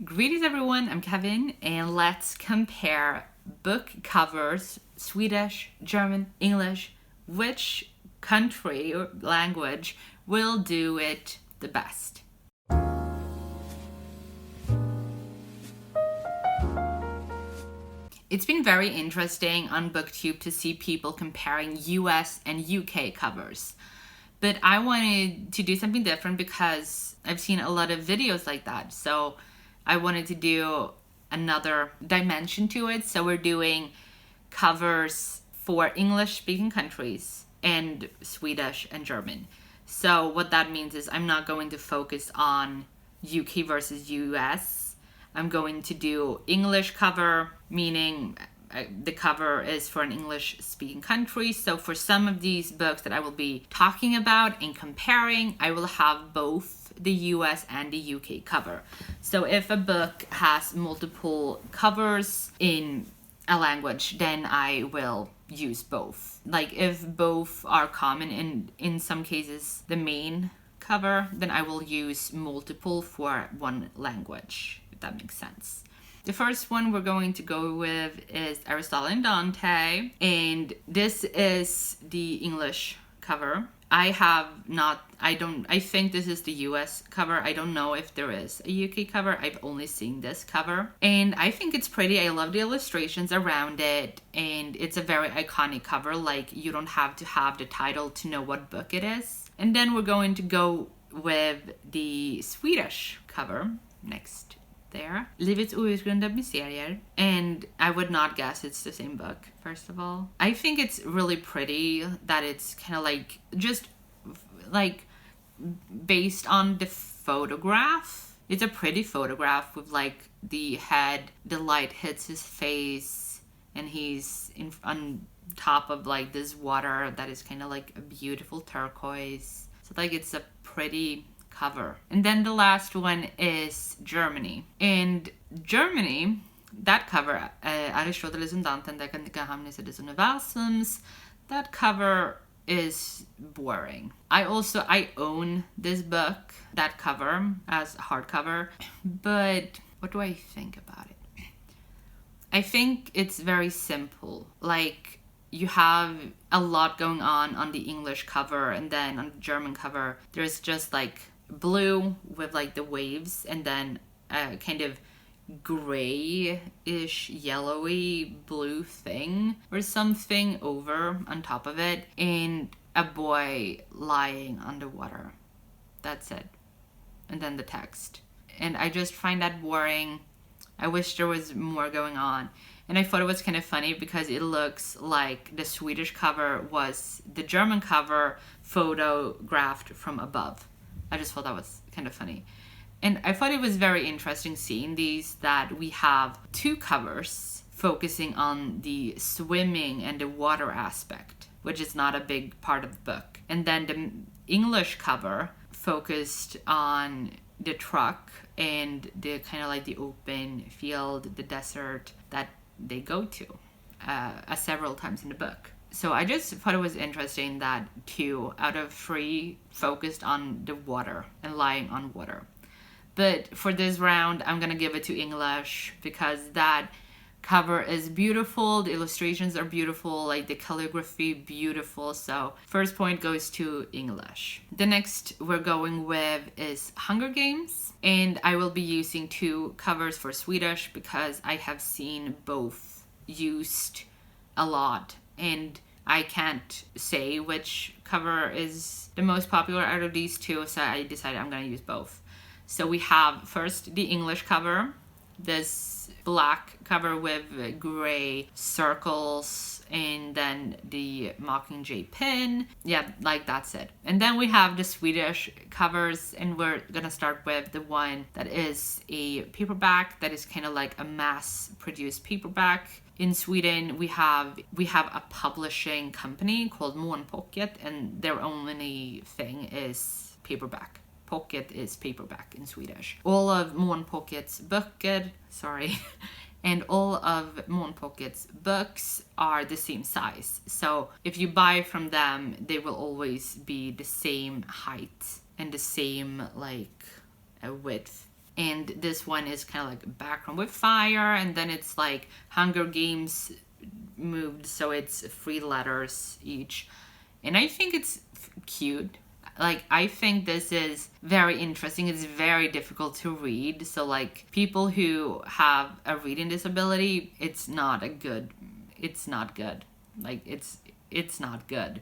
Greetings everyone, I'm Kevin, and let's compare book covers, Swedish, German, English, which country or language will do it the best. It's been very interesting on BookTube to see people comparing US and UK covers. But I wanted to do something different because I've seen a lot of videos like that. So I wanted to do another dimension to it. So we're doing covers for English-speaking countries and Swedish and German. So what that means is I'm not going to focus on UK versus US. I'm going to do English cover, meaning the cover is for an English-speaking country. So for some of these books that I will be talking about and comparing, I will have both the US and the UK cover. So if a book has multiple covers in a language, then I will use both. Like if both are common and in some cases the main cover, then I will use multiple for one language, if that makes sense. The first one we're going to go with is Aristotle and Dante, and this is the English cover. I think this is the US cover. I don't know if there is a UK cover. I've only seen this cover. And I think it's pretty. I love the illustrations around it. And it's a very iconic cover. Like, you don't have to have the title to know what book it is. And then we're going to go with the Swedish cover next. There. Livets outgrundade mysterier. And I would not guess it's the same book, first of all. I think it's really pretty that it's kind of like, just like based on the photograph. It's a pretty photograph with like the head, the light hits his face, and he's on top of like this water that is kind of like a beautiful turquoise. So like it's a pretty cover. And then the last one is Germany. And Germany, that cover, Aristoteles and Dante, der Geheimnisse des Universums, that cover is boring. I own this book, that cover, as hardcover, but what do I think about it? I think it's very simple. Like, you have a lot going on the English cover, and then on the German cover, there's just like blue with like the waves, and then a kind of grayish yellowy blue thing or something over on top of it, and a boy lying underwater. That's it. And then the text. And I just find that boring. I wish there was more going on. And I thought it was kind of funny because it looks like the Swedish cover was the German cover photographed from above. I just thought that was kind of funny. And I thought it was very interesting seeing these, that we have two covers focusing on the swimming and the water aspect, which is not a big part of the book. And then the English cover focused on the truck and the kind of like the open field, the desert that they go to several times in the book. So I just thought it was interesting that 2 out of 3 focused on the water and lying on water. But for this round, I'm gonna give it to English because that cover is beautiful, the illustrations are beautiful, like the calligraphy, beautiful. So first point goes to English. The next we're going with is Hunger Games, and I will be using 2 covers for Swedish because I have seen both used a lot, and I can't say which cover is the most popular out of these 2, so I decided I'm gonna use both. So we have first the English cover, this black cover with gray circles, and then the Mockingjay pin. Yeah, like that's it. And then we have the Swedish covers, and we're gonna start with the one that is a paperback, that is kind of like a mass-produced paperback. In Sweden, we have a publishing company called Månpocket, and their only thing is paperback. Pocket is paperback in Swedish. All of Månpockets böcker, and all of Månpockets books are the same size. So if you buy from them, they will always be the same height and the same width And this one is kind of like background with fire, and then it's like Hunger Games moved, so it's 3 letters each. And I think it's cute. Like, I think this is very interesting. It's very difficult to read. So, like, people who have a reading disability, it's not good. Like, it's not good.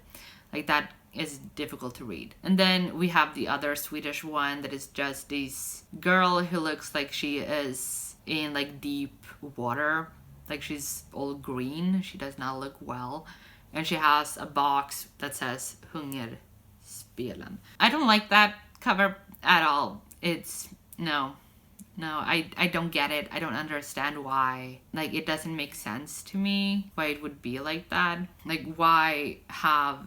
Like, that is difficult to read. And then we have the other Swedish one that is just this girl who looks like she is in, like, deep water. Like, she's all green. She does not look well. And she has a box that says Hungerspelen. I don't like that cover at all. It's, no, I don't get it. I don't understand why. Like, it doesn't make sense to me why it would be like that. Like, why have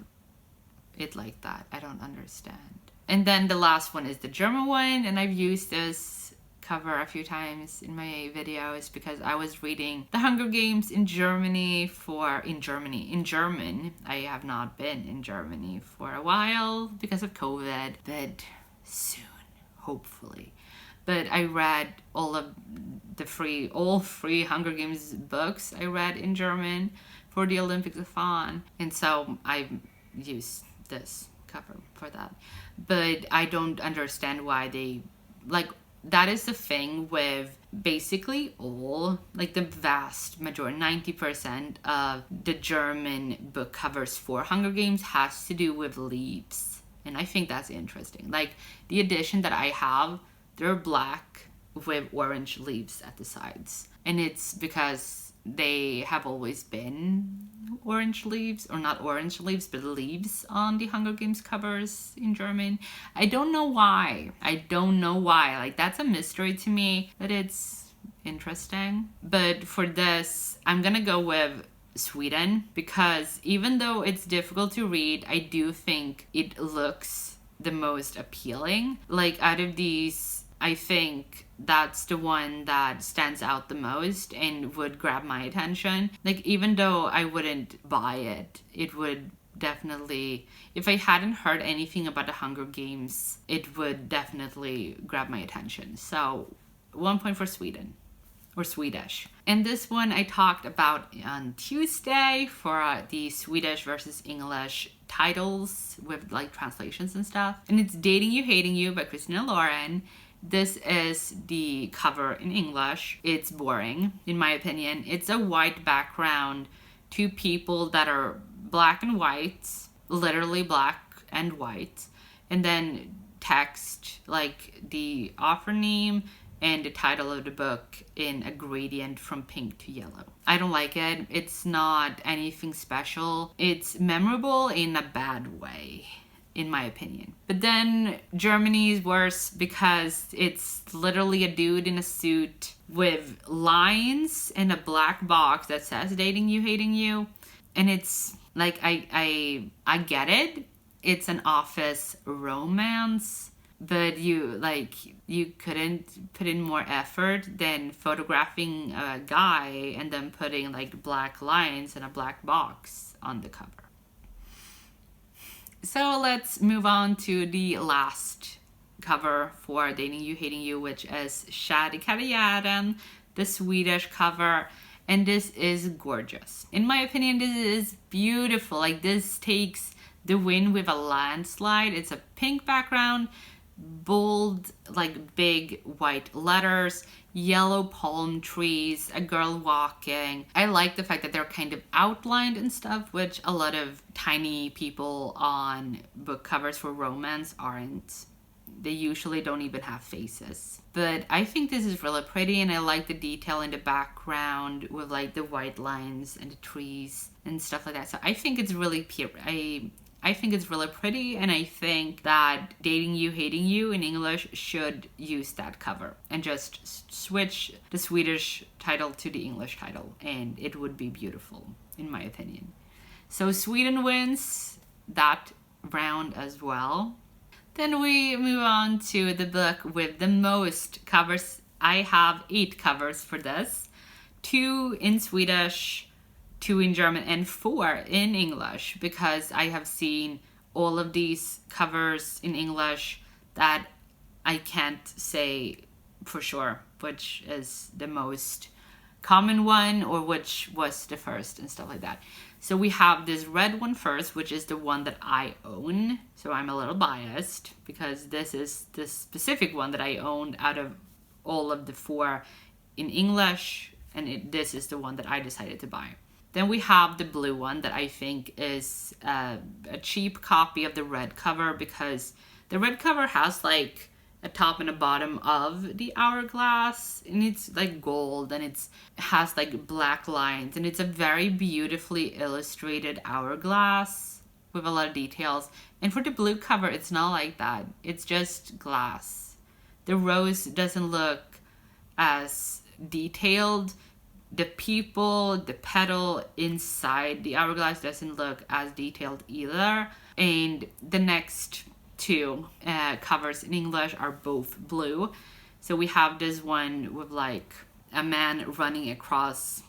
it like that? I don't understand. And then the last one is the German one, and I've used this cover a few times in my videos because I was reading The Hunger Games in German. I have not been in Germany for a while because of COVID, but soon, hopefully. But I read all 3 Hunger Games books I read in German for the Olympics-a-thon, and so I used this cover for that. But I don't understand why they, like, that is the thing with basically all, like the vast majority, 90% of the German book covers for Hunger Games has to do with leaves. And I think that's interesting. Like, the edition that I have, they're black with orange leaves at the sides. And it's because they have always been orange leaves, or not orange leaves, but leaves on the Hunger Games covers in German. I don't know why. Like, that's a mystery to me, but it's interesting. But for this, I'm gonna go with Sweden, because even though it's difficult to read, I do think it looks the most appealing. Like, out of these, I think that's the one that stands out the most and would grab my attention. Like, even though I wouldn't buy it, it would definitely, if I hadn't heard anything about the Hunger Games, it would definitely grab my attention. So 1 point for Sweden, or Swedish. And this one I talked about on Tuesday for the Swedish versus English titles with, like, translations and stuff. And it's Dating You, Hating You by Christina Lauren. This is the cover in English. It's boring, in my opinion. It's a white background, 2 people that are black and white, literally black and white, and then text, like the author name and the title of the book in a gradient from pink to yellow. I don't like it. It's not anything special. It's memorable in a bad way, in my opinion. But then Germany is worse because it's literally a dude in a suit with lines and a black box that says Dating You, Hating You. And it's like, I get it. It's an office romance, but you couldn't put in more effort than photographing a guy and then putting, like, black lines and a black box on the cover. So let's move on to the last cover for Dating You, Hating You, which is Kär i karriären, the Swedish cover. And this is gorgeous. In my opinion, this is beautiful. Like, this takes the win with a landslide. It's a pink background, bold, like, big white letters, yellow palm trees, a girl walking. I like the fact that they're kind of outlined and stuff, which a lot of tiny people on book covers for romance aren't. They usually don't even have faces. But I think this is really pretty, and I like the detail in the background with, like, the white lines and the trees and stuff like that. So I think it's really I think it's really pretty, and I think that Dating You, Hating You in English should use that cover and just switch the Swedish title to the English title, and it would be beautiful, in my opinion. So Sweden wins that round as well. Then we move on to the book with the most covers. I have 8 covers for this. 2 in Swedish, 2 in German, and 4 in English, because I have seen all of these covers in English that I can't say for sure which is the most common one or which was the first and stuff like that. So we have this red one first, which is the one that I own. So I'm a little biased because this is the specific one that I owned out of all of the 4 in English, and this is the one that I decided to buy. Then we have the blue one that I think is a cheap copy of the red cover, because the red cover has like a top and a bottom of the hourglass, and it's like gold, and it has like black lines, and it's a very beautifully illustrated hourglass with a lot of details. And for the blue cover, it's not like that. It's just glass. The rose doesn't look as detailed. The people, the petal inside the hourglass doesn't look as detailed either. And the next 2 covers in English are both blue. So we have this one with like a man running across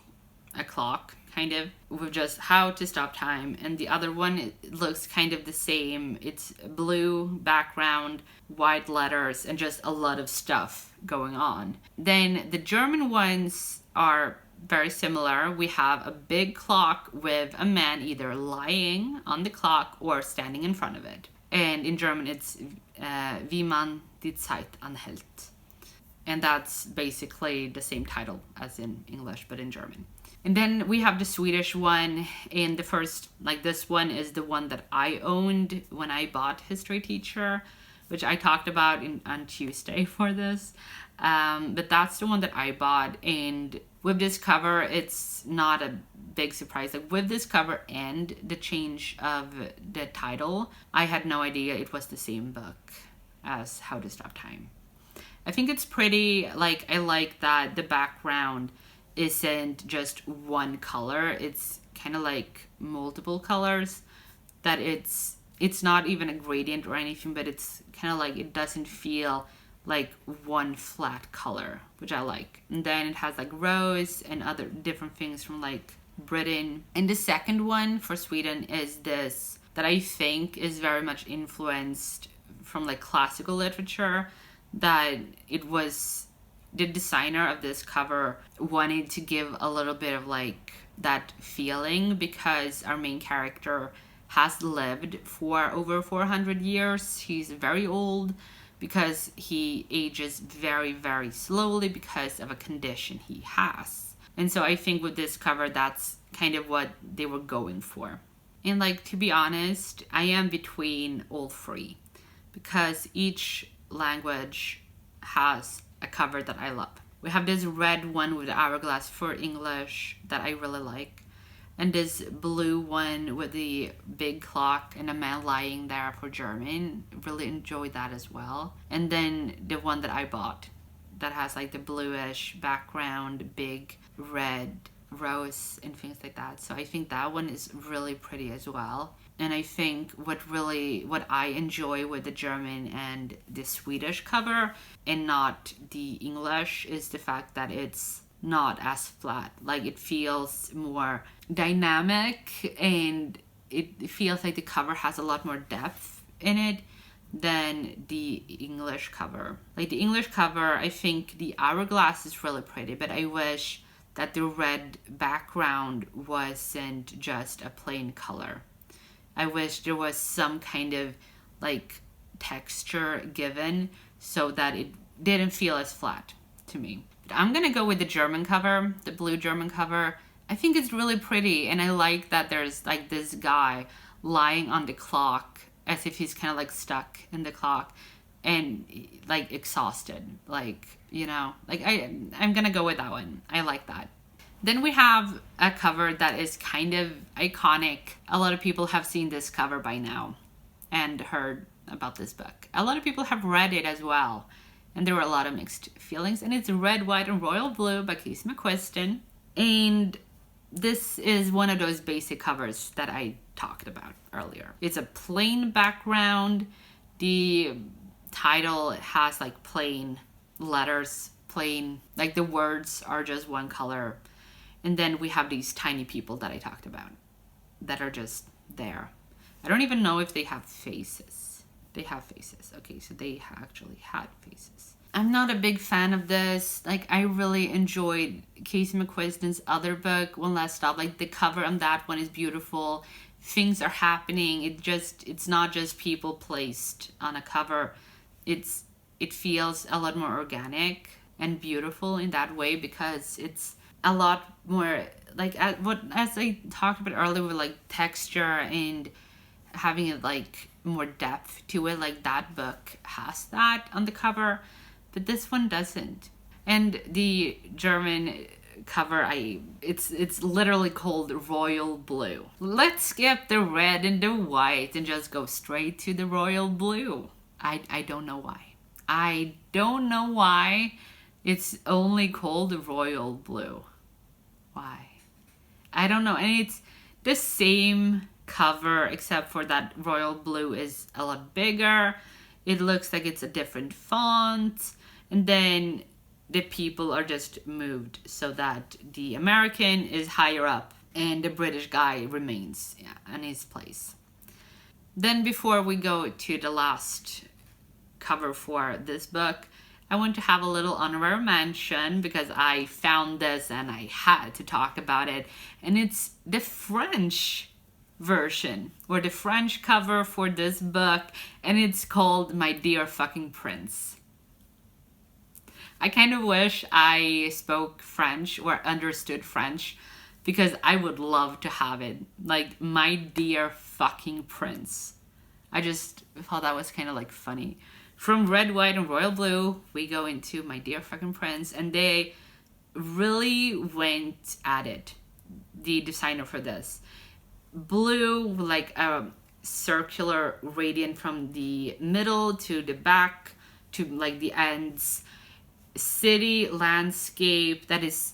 a clock, kind of, with just how to stop time. And the other one, it looks kind of the same. It's blue background, white letters, and just a lot of stuff going on. Then the German ones are very similar. We have a big clock with a man either lying on the clock or standing in front of it. And in German, it's Wie man die Zeit anhält. And that's basically the same title as in English, but in German. And then we have the Swedish one. And the first, like this one is the one that I owned when I bought History Teacher, which I talked about on Tuesday for this. But that's the one that I bought. And with this cover, it's not a big surprise. Like with this cover and the change of the title, I had no idea it was the same book as How to Stop Time. I think it's pretty. Like, I like that the background isn't just one color. It's kind of like multiple colors. That it's not even a gradient or anything, but it's kind of like, it doesn't feel like one flat color, which I like. And then it has like rose and other different things from like Britain. And the second one for Sweden is this, that I think is very much influenced from like classical literature, that it was the designer of this cover wanted to give a little bit of like that feeling, because our main character has lived for over 400 years. He's very old because he ages very, very slowly because of a condition he has. And so I think with this cover, that's kind of what they were going for. And like, to be honest, I am between all 3, because each language has a cover that I love. We have this red one with the hourglass for English that I really like. And this blue one with the big clock and a man lying there for German. Really enjoyed that as well. And then the one that I bought that has like the bluish background, big red rose and things like that. So I think that one is really pretty as well. And I think what I enjoy with the German and the Swedish cover and not the English is the fact that it's not as flat. Like, it feels more dynamic, and it feels like the cover has a lot more depth in it than the English cover. Like, the English cover, I think the hourglass is really pretty, but I wish that the red background wasn't just a plain color. I wish there was some kind of like texture given so that it didn't feel as flat to me. I'm gonna go with the German cover, the blue German cover. I think it's really pretty, and I like that there's like this guy lying on the clock as if he's kind of like stuck in the clock and like exhausted, like, you know, like I'm gonna go with that one. I like that. Then we have a cover that is kind of iconic. A lot of people have seen this cover by now and heard about this book. A lot of people have read it as well, and there were a lot of mixed feelings. And it's Red, White, and Royal Blue by Casey McQuiston. And this is one of those basic covers that I talked about earlier. It's a plain background. The title has like plain letters, plain, like the words are just one color. And then we have these tiny people that I talked about that are just there. I don't even know if they have faces. They have faces. Okay, so they actually had faces. I'm not a big fan of this. Like, I really enjoyed Casey McQuiston's other book, One Last Stop. Like, the cover on that one is beautiful. Things are happening. It's not just people placed on a cover. It feels a lot more organic and beautiful in that way, because it's a lot more like, as I talked about earlier, with like texture and having it like more depth to it. Like, that book has that on the cover, but this one doesn't. And the German cover, it's literally called Royal Blue. Let's skip the red and the white and just go straight to the royal blue. I don't know why. I don't know why it's only called Royal Blue. Why? I don't know. And it's the same cover, except for that Royal Blue is a lot bigger. It looks like it's a different font. And then the people are just moved so that the American is higher up and the British guy remains in his place. Then before we go to the last cover for this book, I want to have a little honorary mention, because I found this and I had to talk about it. And it's the French version, or the French cover for this book, and it's called My Dear Fucking Prince. I kind of wish I spoke French or understood French, because I would love to have it. Like, My Dear Fucking Prince. I just thought that was kind of like funny. From red, white, and royal blue, we go into My Dear Fucking Prince, and they really went at it, the designer for this. Blue, like a circular gradient from the middle to the back to like the ends. City landscape that is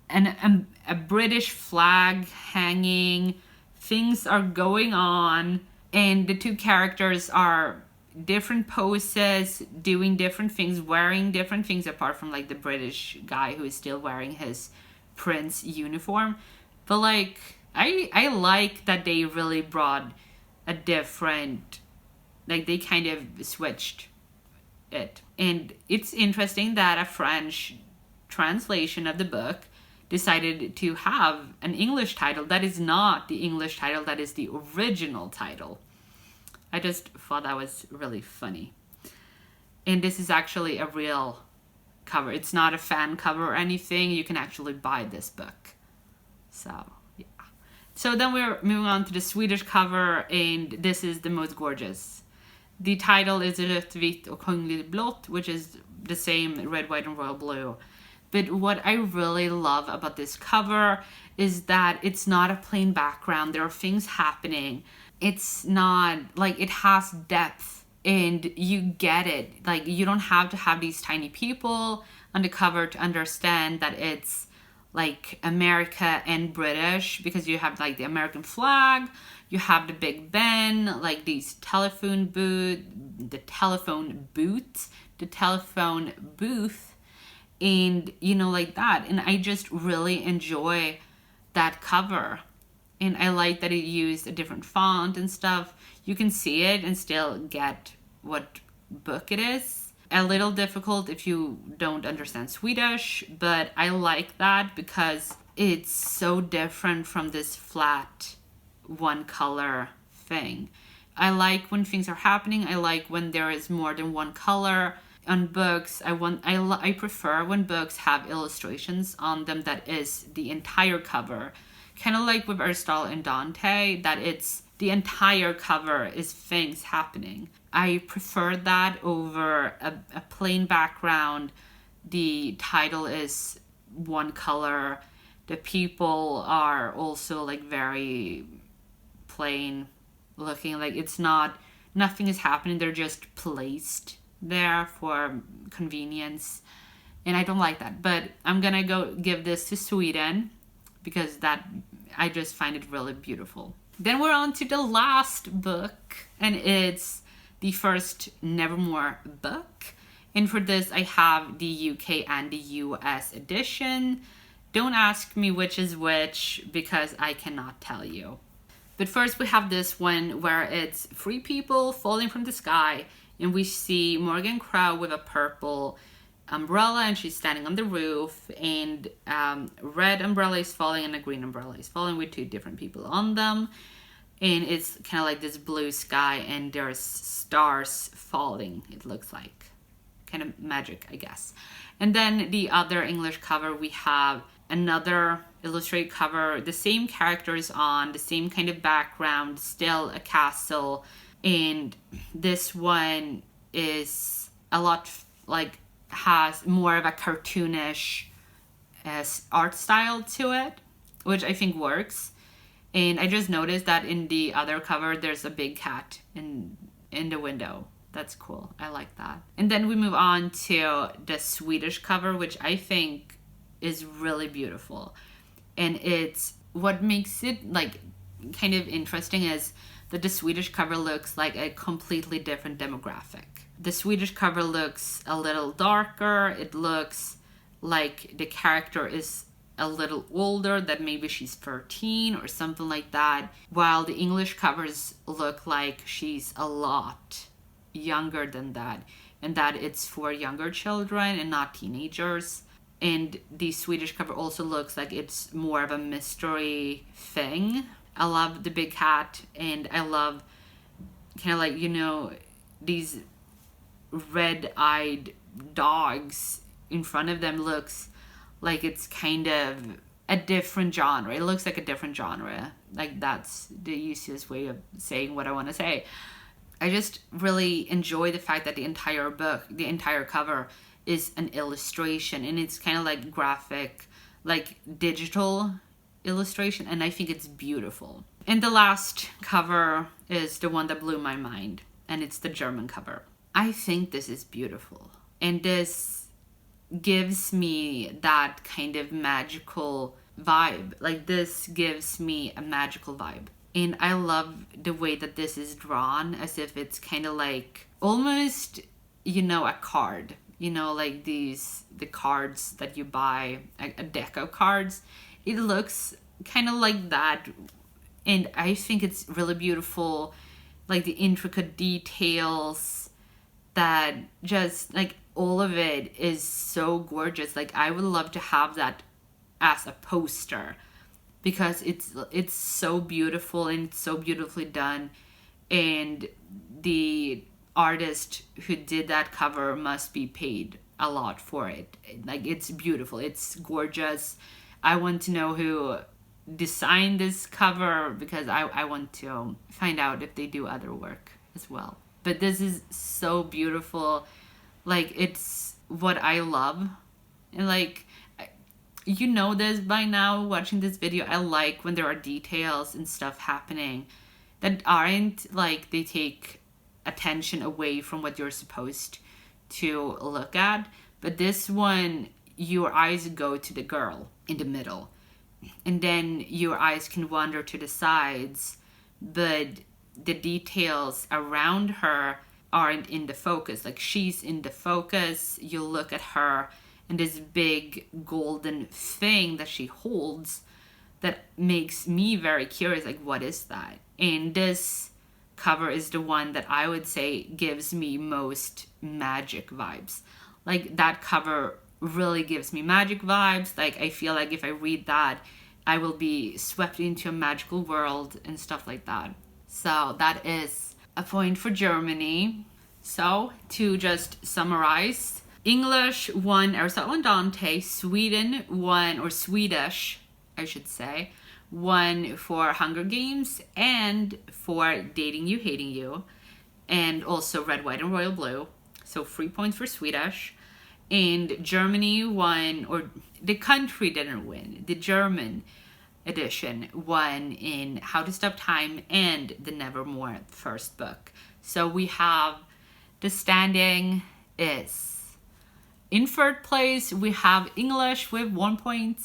a British flag hanging. Things are going on, and the two characters are different poses, doing different things, wearing different things, apart from like the British guy who is still wearing his prince uniform. But like, I like that they really brought a different, like, they kind of switched it. And it's interesting that a French translation of the book decided to have an English title that is not the English title that is the original title. I just thought that was really funny. And this is actually a real cover. It's not a fan cover or anything. You can actually buy this book. So, yeah. So then we're moving on to the Swedish cover, and this is the most gorgeous. The title is Rött, vitt och kungligt blått, which is the same red, white, and royal blue. But what I really love about this cover is that it's not a plain background. There are things happening. It's not, like, it has depth, and you get it. Like, you don't have to have these tiny people on the cover to understand that it's like America and British, because you have like the American flag, you have the Big Ben, like these telephone booth, and you know, like that. And I just really enjoy that cover. And I like that it used a different font and stuff. You can see it and still get what book it is. A little difficult if you don't understand Swedish, but I like that because it's so different from this flat one color thing. I like when things are happening. I like when there is more than one color. On books, I prefer when books have illustrations on them that is the entire cover. Kind of like with Aristotle and Dante, that it's the entire cover is things happening. I prefer that over a plain background. The title is one color. The people are also like very plain looking. Like, it's not, nothing is happening. They're just placed there for convenience. And I don't like that. But I'm gonna go give this to Sweden, because that, I just find it really beautiful. Then we're on to the last book, and it's the first Nevermore book. And for this, I have the UK and the US edition. Don't ask me which is which, because I cannot tell you. But first we have this one where it's 3 people falling from the sky And we see Morgan Crow with a purple umbrella, and she's standing on the roof, and red umbrella is falling and a green umbrella is falling with two different people on them. And it's kind of like this blue sky, and there's stars falling, it looks like. Kind of magic, I guess. And then the other English cover, we have another illustrated cover, the same characters on, the same kind of background, still a castle. And this one is a lot like, has more of a cartoonish art style to it, which I think works. And I just noticed that in the other cover, there's a big cat in the window. That's cool. I like that. And then we move on to the Swedish cover, which I think is really beautiful. And it's what makes it like kind of interesting is that the Swedish cover looks like a completely different demographic. The Swedish cover looks a little darker. It looks like the character is a little older, that maybe she's 13 or something like that, while the English covers look like she's a lot younger than that, and that it's for younger children and not teenagers. And the Swedish cover also looks like it's more of a mystery thing. I love the big cat, and I love kind of like, you know, these red-eyed dogs in front of them. Looks like it's kind of a different genre. It looks like a different genre. Like, that's the easiest way of saying what I want to say. I just really enjoy the fact that the entire book, the entire cover is an illustration, and it's kind of like graphic, like digital illustration, and I think it's beautiful. And the last cover is the one that blew my mind, and it's the German cover. I think this is beautiful, and this gives me that kind of magical vibe. Like, this gives me a magical vibe. And I love the way that this is drawn, as if it's kind of like almost, you know, a card. You know, like the cards that you buy, a deck of cards. It looks kind of like that. And I think it's really beautiful. Like, the intricate details, that just, like, all of it is so gorgeous. Like, I would love to have that as a poster, because it's so beautiful and it's so beautifully done. And the artist who did that cover must be paid a lot for it. Like, it's beautiful, it's gorgeous. I want to know who designed this cover, because I want to find out if they do other work as well. But this is so beautiful. Like, it's what I love. And like, you know this by now, watching this video, I like when there are details and stuff happening that aren't like, they take attention away from what you're supposed to look at. But this one, your eyes go to the girl in the middle, and then your eyes can wander to the sides, but the details around her aren't in the focus. Like, she's in the focus. You look at her, and this big golden thing that she holds that makes me very curious, like, what is that? And this cover is the one that I would say gives me most magic vibes. Like, that cover really gives me magic vibes. Like, I feel like if I read that, I will be swept into a magical world and stuff like that. So that is a point for Germany. So to just summarize, English won Aristotle and Dante, Sweden won, or Swedish, I should say, won for Hunger Games and for Dating You, Hating You, and also Red, White, and Royal Blue. So 3 points for Swedish. And Germany won, or the country didn't win, the German edition won in How to Stop Time and the Nevermore first book. So we have the standing is, in third place we have English with 1 point,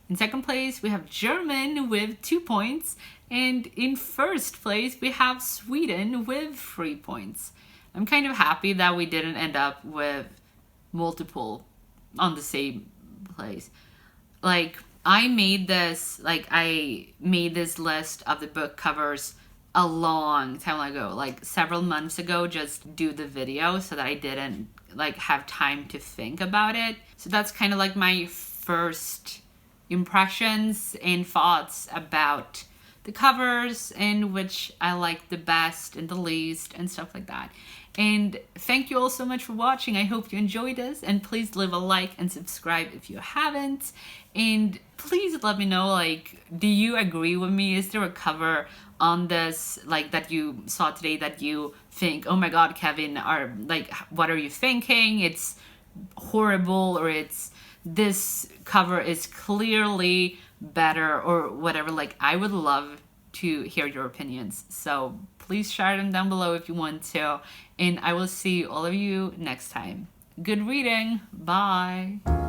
in second place we have German with 2 points, and in first place we have Sweden with 3 points. I'm kind of happy that we didn't end up with multiple on the same place. Like, I made this list of the book covers a long time ago, like several months ago, just do the video so that I didn't like have time to think about it. So that's kind of like my first impressions and thoughts about the covers and which I like the best and the least and stuff like that. And thank you all so much for watching. I hope you enjoyed this, and please leave a like and subscribe if you haven't. And please let me know, like, do you agree with me? Is there a cover on this, like, that you saw today that you think, oh my god, Kevin, are like, what are you thinking? It's horrible, or it's this cover is clearly better, or whatever. Like, I would love to hear your opinions, so please share them down below if you want to, and I will see all of you next time. Good reading. Bye.